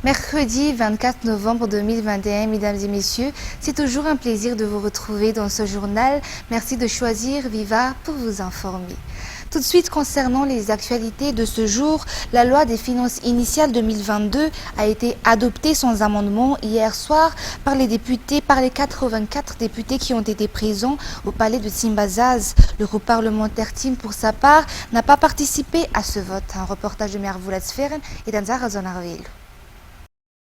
Mercredi 24 novembre 2021, mesdames et messieurs, c'est toujours un plaisir de vous retrouver dans ce journal. Merci de choisir Viva pour vous informer. Tout de suite, concernant les actualités de ce jour, la loi des finances initiales 2022 a été adoptée sans amendement hier soir par les 84 députés qui ont été présents au palais de Simbazaz. Le groupe parlementaire Team, pour sa part, n'a pas participé à ce vote. Un reportage de Mervoulat Sferen et d'Anzar Azonarville.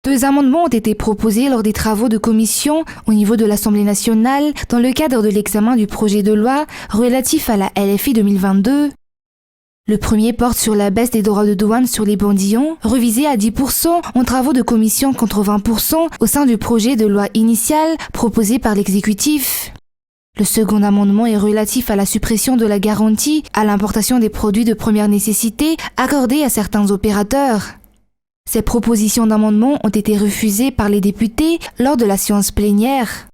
Deux amendements ont été proposés lors des travaux de commission au niveau de l'Assemblée nationale dans le cadre de l'examen du projet de loi relatif à la LFI 2022. Le premier porte sur la baisse des droits de douane sur les bandillons, revisé à 10% en travaux de commission contre 20% au sein du projet de loi initial proposé par l'exécutif. Le second amendement est relatif à la suppression de la garantie à l'importation des produits de première nécessité accordée à certains opérateurs. Ces propositions d'amendement ont été refusées par les députés lors de la séance plénière.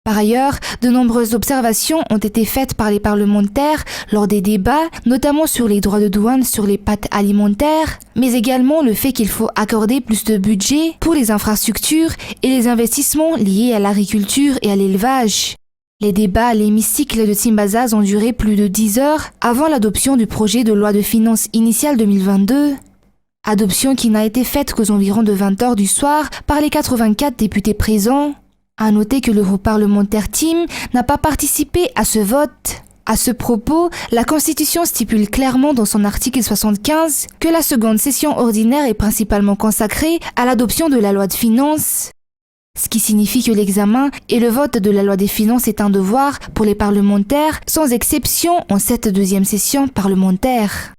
Par ailleurs, de nombreuses observations ont été faites par les parlementaires lors des débats, notamment sur les droits de douane sur les pâtes alimentaires, mais également le fait qu'il faut accorder plus de budget pour les infrastructures et les investissements liés à l'agriculture et à l'élevage. Les débats à l'hémicycle de Simbazaz ont duré plus de 10 heures avant l'adoption du projet de loi de finances initiale 2022. Adoption qui n'a été faite qu'aux environs de 20 heures du soir par les 84 députés présents. À noter que le groupe parlementaire Team n'a pas participé à ce vote. À ce propos, la Constitution stipule clairement dans son article 75 que la seconde session ordinaire est principalement consacrée à l'adoption de la loi de finances. Ce qui signifie que l'examen et le vote de la loi des finances est un devoir pour les parlementaires, sans exception en cette deuxième session parlementaire.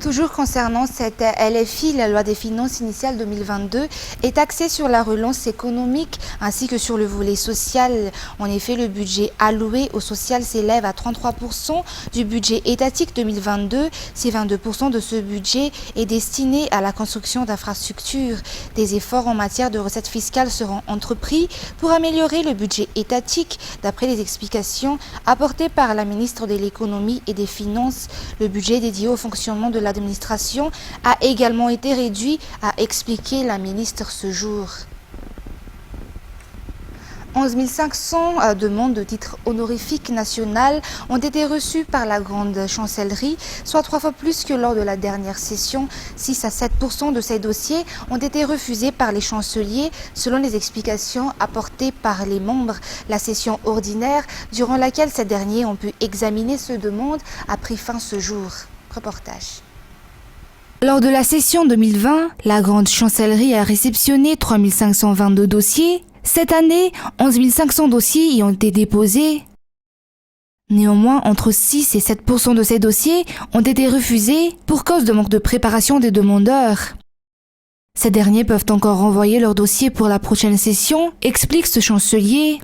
Toujours concernant cette LFI, la loi des finances initiales 2022 est axée sur la relance économique ainsi que sur le volet social. En effet, le budget alloué au social s'élève à 33% du budget étatique 2022. Si 22% de ce budget est destiné à la construction d'infrastructures, des efforts en matière de recettes fiscales seront entrepris pour améliorer le budget étatique. D'après les explications apportées par la ministre de l'économie et des finances, le budget dédié au fonctionnement de l'administration a également été réduit, a expliqué la ministre ce jour. 11 500 demandes de titres honorifiques nationales ont été reçues par la grande chancellerie, soit 3 fois plus que lors de la dernière session. 6 à 7% de ces dossiers ont été refusés par les chanceliers, selon les explications apportées par les membres. La session ordinaire, durant laquelle ces derniers ont pu examiner ces demandes, a pris fin ce jour. Reportage. Lors de la session 2020, la grande chancellerie a réceptionné 3 522 dossiers. Cette année, 11 500 dossiers y ont été déposés. Néanmoins, entre 6 et 7% de ces dossiers ont été refusés pour cause de manque de préparation des demandeurs. Ces derniers peuvent encore renvoyer leur dossier pour la prochaine session, explique ce chancelier.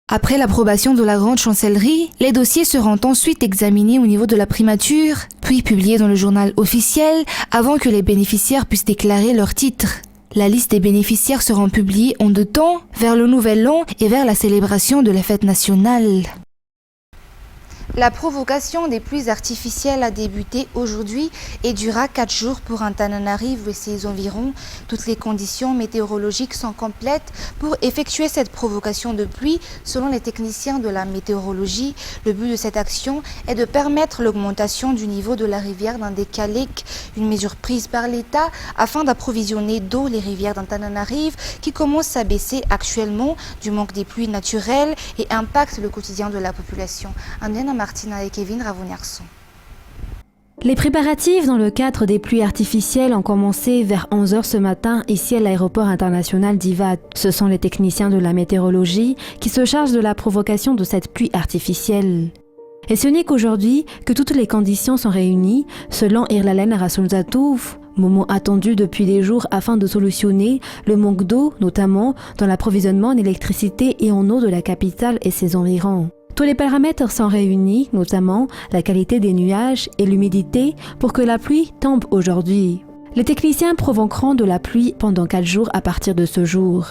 Après l'approbation de la grande chancellerie, les dossiers seront ensuite examinés au niveau de la primature, puis publiés dans le journal officiel avant que les bénéficiaires puissent déclarer leur titre. La liste des bénéficiaires sera publiée en 2 temps, vers le Nouvel An et vers la célébration de la fête nationale. La provocation des pluies artificielles a débuté aujourd'hui et durera 4 jours pour Antananarivo et ses environs. Toutes les conditions météorologiques sont complètes pour effectuer cette provocation de pluie selon les techniciens de la météorologie. Le but de cette action est de permettre l'augmentation du niveau de la rivière d'Andékalek, une mesure prise par l'État afin d'approvisionner d'eau les rivières d'Antananarivo qui commencent à baisser actuellement du manque des pluies naturelles et impactent le quotidien de la population. Martina et Kevin Ravoniarson. Les préparatifs dans le cadre des pluies artificielles ont commencé vers 11 h ce matin ici à l'aéroport international d'Ivat. Ce sont les techniciens de la météorologie qui se chargent de la provocation de cette pluie artificielle. Et ce n'est qu'aujourd'hui que toutes les conditions sont réunies, selon Irlalen Rasulzatouf, moment attendu depuis des jours afin de solutionner le manque d'eau, notamment dans l'approvisionnement en électricité et en eau de la capitale et ses environs. Tous les paramètres sont réunis, notamment la qualité des nuages et l'humidité, pour que la pluie tombe aujourd'hui. Les techniciens provoqueront de la pluie pendant 4 jours à partir de ce jour.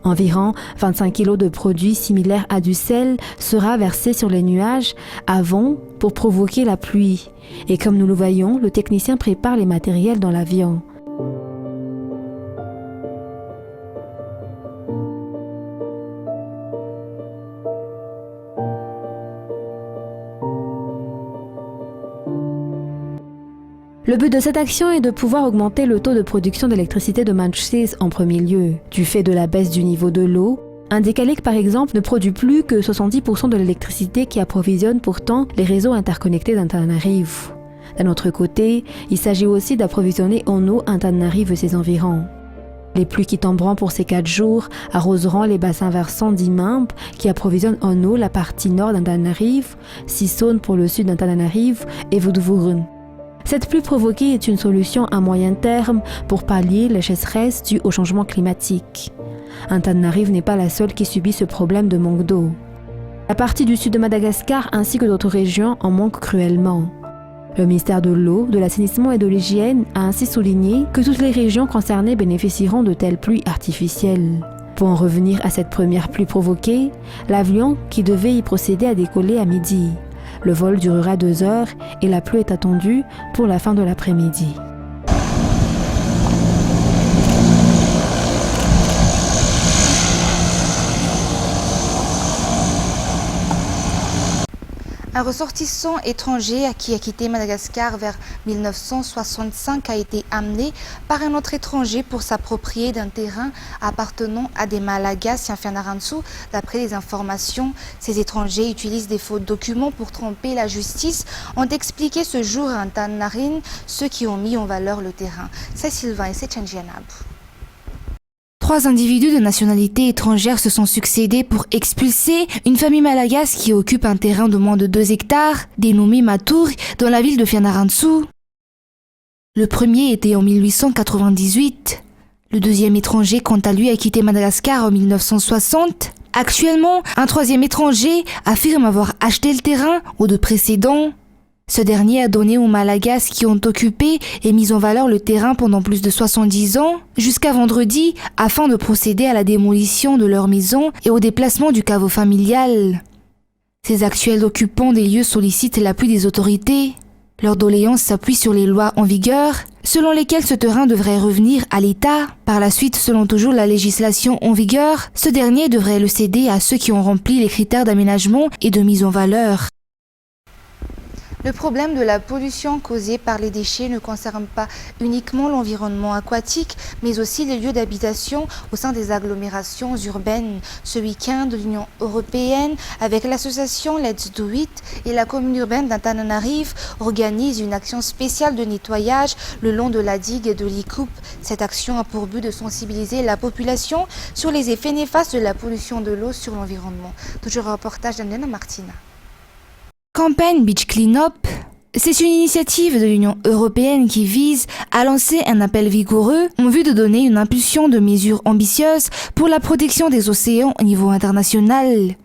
Environ 25 kg de produits similaires à du sel sera versé sur les nuages avant pour provoquer la pluie. Et comme nous le voyons, le technicien prépare les matériels dans l'avion. Le but de cette action est de pouvoir augmenter le taux de production d'électricité de Manchester en premier lieu, du fait de la baisse du niveau de l'eau. Indicalic, par exemple, ne produit plus que 70% de l'électricité qui approvisionne pourtant les réseaux interconnectés d'Antananarivo. D'un autre côté, il s'agit aussi d'approvisionner en eau Antananarivo et ses environs. Les pluies qui tomberont pour ces 4 jours arroseront les bassins versants d'Imambe qui approvisionnent en eau la partie nord d'Antananarivo, Sisson pour le sud d'Antananarivo et Vuduvurun. Cette pluie provoquée est une solution à moyen terme pour pallier les sécheresses dues au changement climatique. Antananarivo n'est pas la seule qui subit ce problème de manque d'eau. La partie du sud de Madagascar ainsi que d'autres régions en manquent cruellement. Le ministère de l'eau, de l'assainissement et de l'hygiène a ainsi souligné que toutes les régions concernées bénéficieront de telles pluies artificielles. Pour en revenir à cette première pluie provoquée, l'avion qui devait y procéder a décollé à midi. Le vol durera 2 heures et la pluie est attendue pour la fin de l'après-midi. Un ressortissant étranger qui a quitté Madagascar vers 1965 a été amené par un autre étranger pour s'approprier d'un terrain appartenant à des Malagasy Siafianarantsou. D'après les informations, ces étrangers utilisent des faux documents pour tromper la justice, ont expliqué ce jour à Antananarivo ceux qui ont mis en valeur le terrain. C'est Sylvain et c'est Tchandjianab. 3 individus de nationalité étrangère se sont succédés pour expulser une famille malagasy qui occupe un terrain de moins de 2 hectares, dénommé Matour, dans la ville de Fianarantsoa. Le premier était en 1898. Le deuxième étranger, quant à lui, a quitté Madagascar en 1960. Actuellement, un troisième étranger affirme avoir acheté le terrain aux 2 précédents. Ce dernier a donné aux Malagasy qui ont occupé et mis en valeur le terrain pendant plus de 70 ans, jusqu'à vendredi, afin de procéder à la démolition de leur maison et au déplacement du caveau familial. Ces actuels occupants des lieux sollicitent l'appui des autorités. Leur doléance s'appuie sur les lois en vigueur, selon lesquelles ce terrain devrait revenir à l'État. Par la suite, selon toujours la législation en vigueur, ce dernier devrait le céder à ceux qui ont rempli les critères d'aménagement et de mise en valeur. Le problème de la pollution causée par les déchets ne concerne pas uniquement l'environnement aquatique, mais aussi les lieux d'habitation au sein des agglomérations urbaines. Ce week-end, l'Union européenne, avec l'association Let's Do It et la commune urbaine d'Antananarivo, organise une action spéciale de nettoyage le long de la digue de l'Ikup. Cette action a pour but de sensibiliser la population sur les effets néfastes de la pollution de l'eau sur l'environnement. Toujours un reportage d'Andiana Martina. Campaign Beach Cleanup, c'est une initiative de l'Union européenne qui vise à lancer un appel vigoureux en vue de donner une impulsion de mesures ambitieuses pour la protection des océans au niveau international.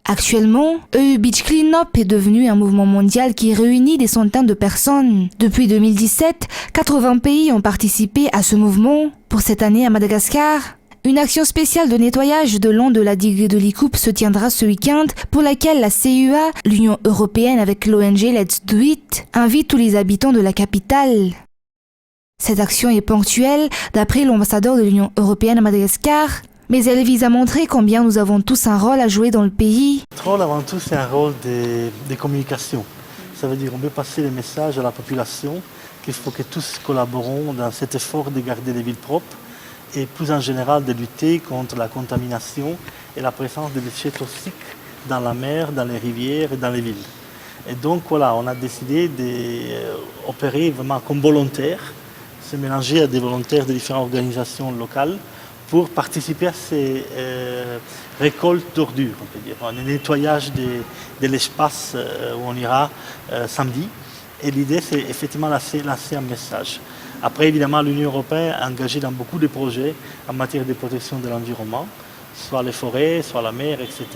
Actuellement, EU Beach Cleanup est devenu un mouvement mondial qui réunit des centaines de personnes. Depuis 2017, 80 pays ont participé à ce mouvement. Pour cette année à Madagascar, une action spéciale de nettoyage de long de la digue de l'Ikup se tiendra ce week-end pour laquelle la CUA, l'Union européenne avec l'ONG Let's Do It, invite tous les habitants de la capitale. Cette action est ponctuelle d'après l'ambassadeur de l'Union européenne à Madagascar, mais elle vise à montrer combien nous avons tous un rôle à jouer dans le pays. Notre rôle avant tout c'est un rôle de communication. Ça veut dire qu'on veut passer le message à la population qu'il faut que tous collaborons dans cet effort de garder les villes propres et plus en général de lutter contre la contamination et la présence de déchets toxiques dans la mer, dans les rivières et dans les villes. Et donc voilà, on a décidé d'opérer vraiment comme volontaires, se mélanger à des volontaires de différentes organisations locales pour participer à ces récoltes d'ordures, on peut dire, un nettoyage de l'espace où on ira samedi. Et l'idée c'est effectivement lancer un message. Après, évidemment, l'Union européenne est engagée dans beaucoup de projets en matière de protection de l'environnement, soit les forêts, soit la mer, etc.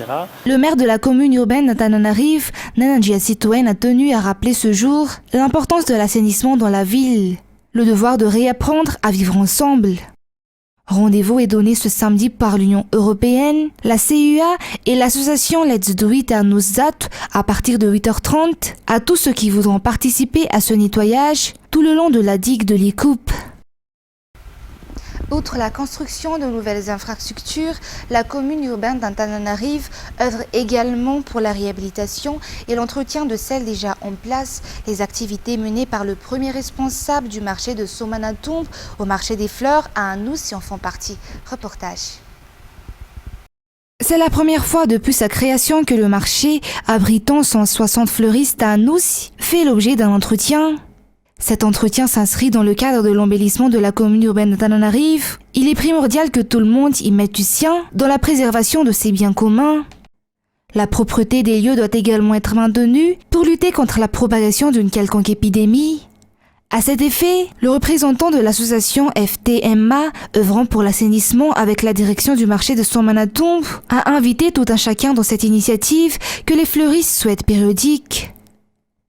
Le maire de la commune urbaine d'Antananarivo, Nananjia Sitoen, a tenu à rappeler ce jour l'importance de l'assainissement dans la ville, le devoir de réapprendre à vivre ensemble. Rendez-vous est donné ce samedi par l'Union européenne, la CUA et l'association Let's Do It à Nozat à partir de 8h30 à tous ceux qui voudront participer à ce nettoyage tout le long de la digue de l'Ikup. Outre la construction de nouvelles infrastructures, la commune urbaine d'Antananarive œuvre également pour la réhabilitation et l'entretien de celles déjà en place. Les activités menées par le premier responsable du marché de Somanatombe au marché des fleurs à Anous y en font partie. Reportage. C'est la première fois depuis sa création que le marché, abritant 160 fleuristes à Anous, fait l'objet d'un entretien. Cet entretien s'inscrit dans le cadre de l'embellissement de la commune urbaine d'Antananarive. Il est primordial que tout le monde y mette du sien dans la préservation de ses biens communs. La propreté des lieux doit également être maintenue pour lutter contre la propagation d'une quelconque épidémie. À cet effet, le représentant de l'association FTMA, œuvrant pour l'assainissement avec la direction du marché de Somanatombe, a invité tout un chacun dans cette initiative que les fleuristes souhaitent périodique.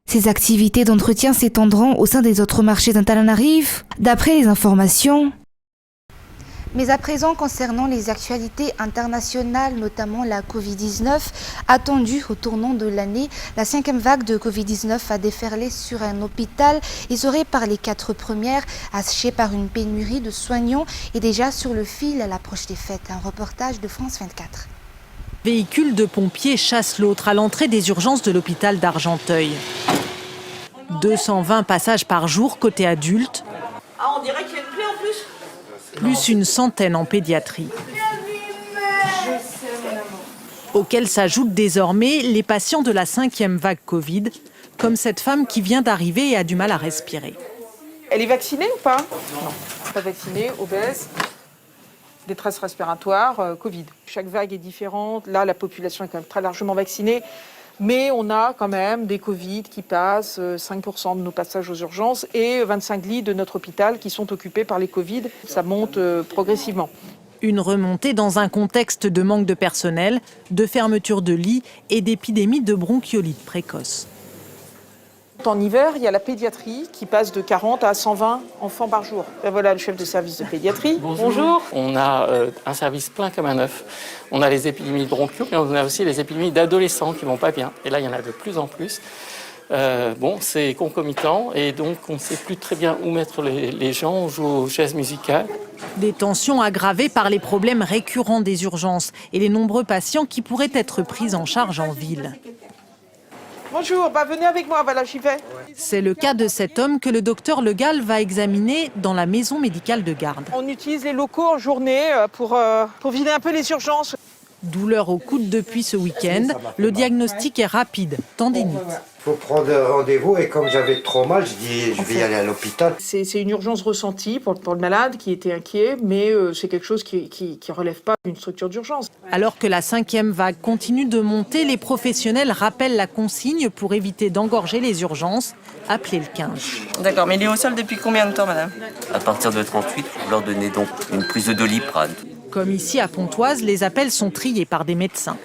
Ces activités d'entretien s'étendront au sein des autres marchés d'Antananarive, d'après les informations. Mais à présent, concernant les actualités internationales, notamment la Covid-19, attendue au tournant de l'année, la 5e vague de Covid-19 a déferlé sur un hôpital isolé par les 4 premières, asséché par une pénurie de soignants et déjà sur le fil à l'approche des fêtes. Un reportage de France 24. Véhicule de pompiers chasse l'autre à l'entrée des urgences de l'hôpital d'Argenteuil. 220 passages par jour côté adulte. Ah, on dirait qu'il y a une plaie en plus. Plus une centaine en pédiatrie. Auxquels s'ajoutent désormais les patients de la 5e vague Covid, comme cette femme qui vient d'arriver et a du mal à respirer. Elle est vaccinée ou pas? Non, pas vaccinée, obèse. Détresse respiratoire, Covid. Chaque vague est différente. Là, la population est quand même très largement vaccinée. Mais on a quand même des Covid qui passent, 5% de nos passages aux urgences et 25 lits de notre hôpital qui sont occupés par les Covid. Ça monte progressivement. Une remontée dans un contexte de manque de personnel, de fermeture de lits et d'épidémie de bronchiolite précoce. En hiver, il y a la pédiatrie qui passe de 40 à 120 enfants par jour. Et voilà le chef de service de pédiatrie. Bonjour. On a un service plein comme un œuf. On a les épidémies de bronchios, mais on a aussi les épidémies d'adolescents qui vont pas bien. Et là, il y en a de plus en plus. C'est concomitant et donc on ne sait plus très bien où mettre les gens. On joue aux chaises musicales. Des tensions aggravées par les problèmes récurrents des urgences et les nombreux patients qui pourraient être pris en charge en ville. Bonjour, venez avec moi, voilà, j'y vais. C'est le cas de cet homme que le docteur Le Gall va examiner dans la maison médicale de garde. On utilise les locaux en journée pour vider un peu les urgences. Douleur au coude depuis ce week-end. Le diagnostic est rapide, tendinite. Il faut prendre rendez-vous et comme j'avais trop mal, je dis je vais y aller à l'hôpital. C'est une urgence ressentie pour le malade qui était inquiet, mais c'est quelque chose qui relève pas d'une structure d'urgence. Alors que la 5e vague continue de monter, les professionnels rappellent la consigne pour éviter d'engorger les urgences. Appelez le 15. D'accord, mais il est au sol depuis combien de temps, madame? À partir de 38, vous leur donnez donc une prise de Doliprane. Comme ici à Pontoise, les appels sont triés par des médecins.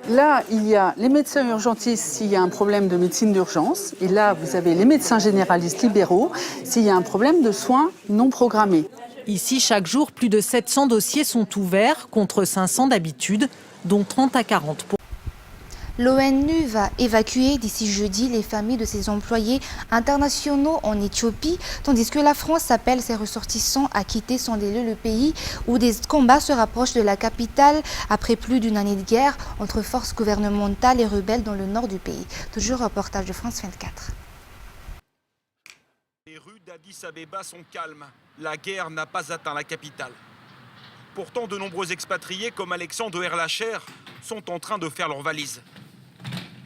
Là, il y a les médecins urgentistes s'il y a un problème de médecine d'urgence. Et là, vous avez les médecins généralistes libéraux s'il y a un problème de soins non programmés. Ici, chaque jour, plus de 700 dossiers sont ouverts contre 500 d'habitude, dont 30 à 40 pour... L'ONU va évacuer d'ici jeudi les familles de ses employés internationaux en Éthiopie, tandis que la France appelle ses ressortissants à quitter sans délai le pays où des combats se rapprochent de la capitale après plus d'une année de guerre entre forces gouvernementales et rebelles dans le nord du pays. Toujours reportage de France 24. Les rues d'Addis Abeba sont calmes. La guerre n'a pas atteint la capitale. Pourtant, de nombreux expatriés comme Alexandre Erlacher sont en train de faire leurs valises.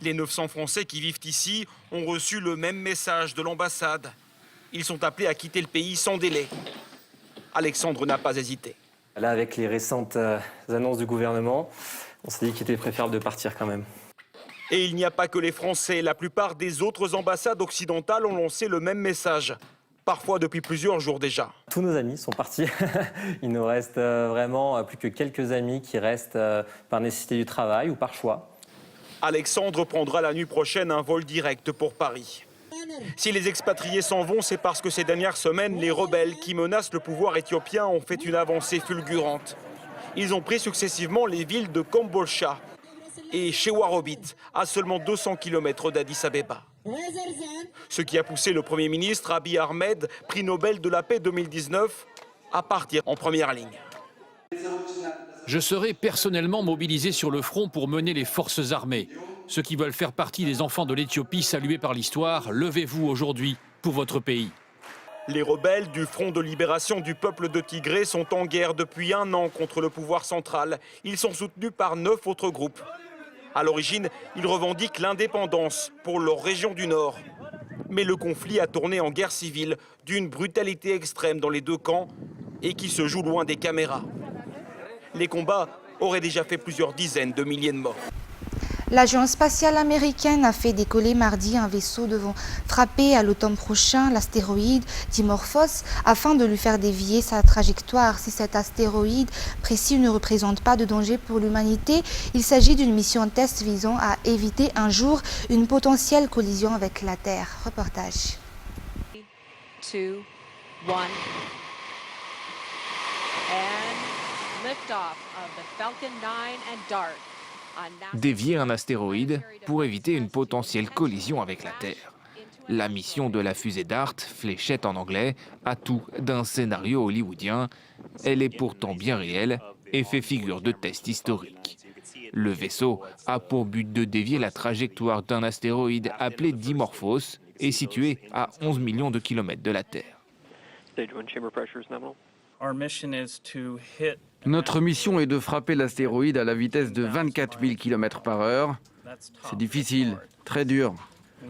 Les 900 Français qui vivent ici ont reçu le même message de l'ambassade. Ils sont appelés à quitter le pays sans délai. Alexandre n'a pas hésité. Là, avec les récentes annonces du gouvernement, on s'est dit qu'il était préférable de partir quand même. Et il n'y a pas que les Français. La plupart des autres ambassades occidentales ont lancé le même message. Parfois depuis plusieurs jours déjà. Tous nos amis sont partis. Il nous reste vraiment plus que quelques amis qui restent par nécessité du travail ou par choix. Alexandre prendra la nuit prochaine un vol direct pour Paris. Si les expatriés s'en vont, c'est parce que ces dernières semaines, les rebelles qui menacent le pouvoir éthiopien ont fait une avancée fulgurante. Ils ont pris successivement les villes de Kombolcha et Shewarobit, à seulement 200 km d'Addis Abeba. Ce qui a poussé le Premier ministre Abiy Ahmed, prix Nobel de la paix 2019, à partir en première ligne. Je serai personnellement mobilisé sur le front pour mener les forces armées. Ceux qui veulent faire partie des enfants de l'Éthiopie salués par l'histoire, levez-vous aujourd'hui pour votre pays. Les rebelles du Front de libération du peuple de Tigré sont en guerre depuis 1 an contre le pouvoir central. Ils sont soutenus par 9 autres groupes. À l'origine, ils revendiquent l'indépendance pour leur région du Nord. Mais le conflit a tourné en guerre civile d'une brutalité extrême dans les 2 camps et qui se joue loin des caméras. Les combats auraient déjà fait plusieurs dizaines de milliers de morts. L'agence spatiale américaine a fait décoller mardi un vaisseau devant frapper à l'automne prochain l'astéroïde Dimorphos afin de lui faire dévier sa trajectoire. Si cet astéroïde précis ne représente pas de danger pour l'humanité, il s'agit d'une mission test visant à éviter un jour une potentielle collision avec la Terre. Reportage. 2, 1. And liftoff of the Falcon 9 and DART. Dévier un astéroïde pour éviter une potentielle collision avec la Terre. La mission de la fusée DART, Fléchette en anglais, a tout d'un scénario hollywoodien. Elle est pourtant bien réelle et fait figure de test historique. Le vaisseau a pour but de dévier la trajectoire d'un astéroïde appelé Dimorphos et situé à 11 millions de kilomètres de la Terre. Notre mission est de frapper l'astéroïde à la vitesse de 24 000 km/h. C'est difficile, très dur.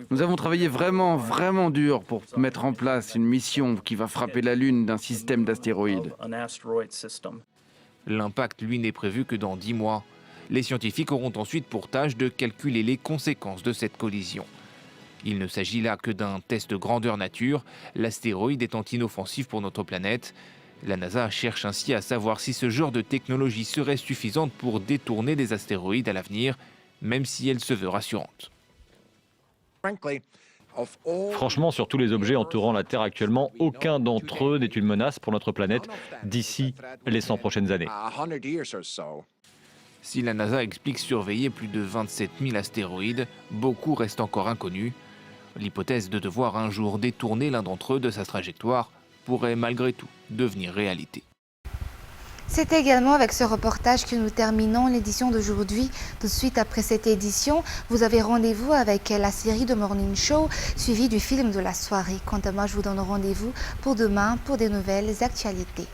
Nous avons travaillé vraiment dur pour mettre en place une mission qui va frapper la Lune d'un système d'astéroïdes. L'impact, lui, n'est prévu que dans 10 mois. Les scientifiques auront ensuite pour tâche de calculer les conséquences de cette collision. Il ne s'agit là que d'un test grandeur nature, l'astéroïde étant inoffensif pour notre planète. La NASA cherche ainsi à savoir si ce genre de technologie serait suffisante pour détourner des astéroïdes à l'avenir, même si elle se veut rassurante. Franchement, sur tous les objets entourant la Terre actuellement, aucun d'entre eux n'est une menace pour notre planète d'ici les 100 prochaines années. Si la NASA explique surveiller plus de 27 000 astéroïdes, beaucoup restent encore inconnus. L'hypothèse de devoir un jour détourner l'un d'entre eux de sa trajectoire pourrait malgré tout devenir réalité. C'est également avec ce reportage que nous terminons l'édition d'aujourd'hui. Tout de suite après cette édition, vous avez rendez-vous avec la série de Morning Show suivie du film de la soirée. Quant à moi, je vous donne rendez-vous pour demain pour des nouvelles actualités.